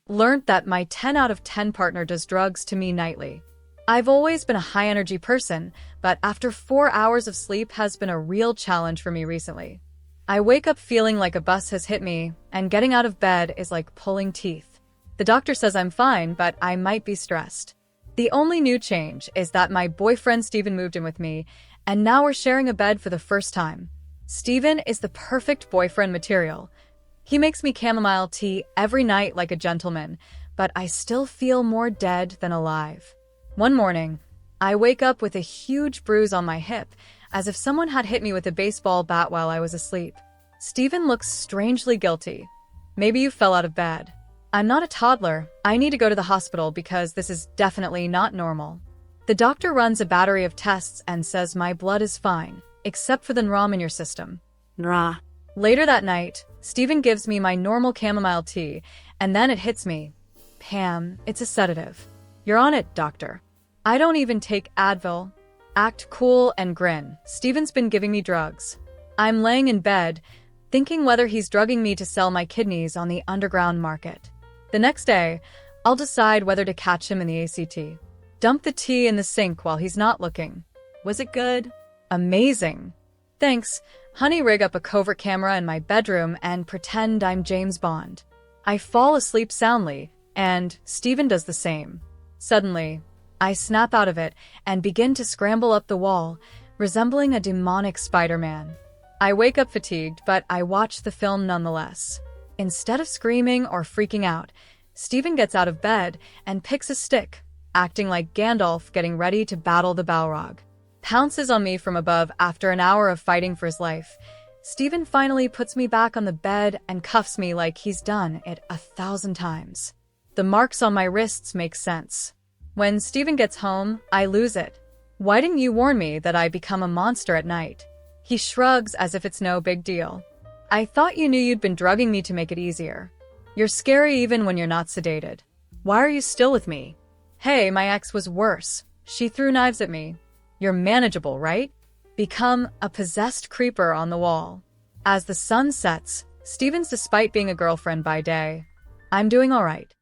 Learned that my 10 out of 10 partner does drugs to me nightly. I've always been a high-energy person, but after 4 hours of sleep has been a real challenge for me recently. I wake up feeling like a bus has hit me, and getting out of bed is like pulling teeth. The doctor says I'm fine, but I might be stressed. The only new change is that my boyfriend Steven moved in with me, and now we're sharing a bed for the first time. Steven is the perfect boyfriend material. He makes me chamomile tea every night like a gentleman, but I still feel more dead than alive. One morning, I wake up with a huge bruise on my hip, as if someone had hit me with a baseball bat while I was asleep. Steven looks strangely guilty. Maybe you fell out of bed. I'm not a toddler. I need to go to the hospital because this is definitely not normal. The doctor runs a battery of tests and says my blood is fine, except for the NRAM in your system. Nra. Later that night, Steven gives me my normal chamomile tea, and then it hits me. Pam, it's a sedative. You're on it, doctor. I don't even take Advil. Act cool and grin. Steven's been giving me drugs. I'm laying in bed, thinking whether he's drugging me to sell my kidneys on the underground market. The next day, I'll decide whether to catch him in the ACT. Dump the tea in the sink while he's not looking. Was it good? Amazing. Thanks. Honey, rig up a covert camera in my bedroom and pretend I'm James Bond. I fall asleep soundly, and Steven does the same. Suddenly, I snap out of it and begin to scramble up the wall, resembling a demonic Spider-Man. I wake up fatigued, but I watch the film nonetheless. Instead of screaming or freaking out, Steven gets out of bed and picks a stick, acting like Gandalf getting ready to battle the Balrog. Pounces on me from above after an hour of fighting for his life. Steven finally puts me back on the bed and cuffs me like he's done it 1,000 times. The marks on my wrists make sense. When Steven gets home, I lose it. Why didn't you warn me that I become a monster at night? He shrugs as if it's no big deal. I thought you knew you'd been drugging me to make it easier. You're scary even when you're not sedated. Why are you still with me? Hey, my ex was worse. She threw knives at me. You're manageable, right? Become a possessed creeper on the wall. As the sun sets, Steven's despite being a girlfriend by day. I'm doing all right.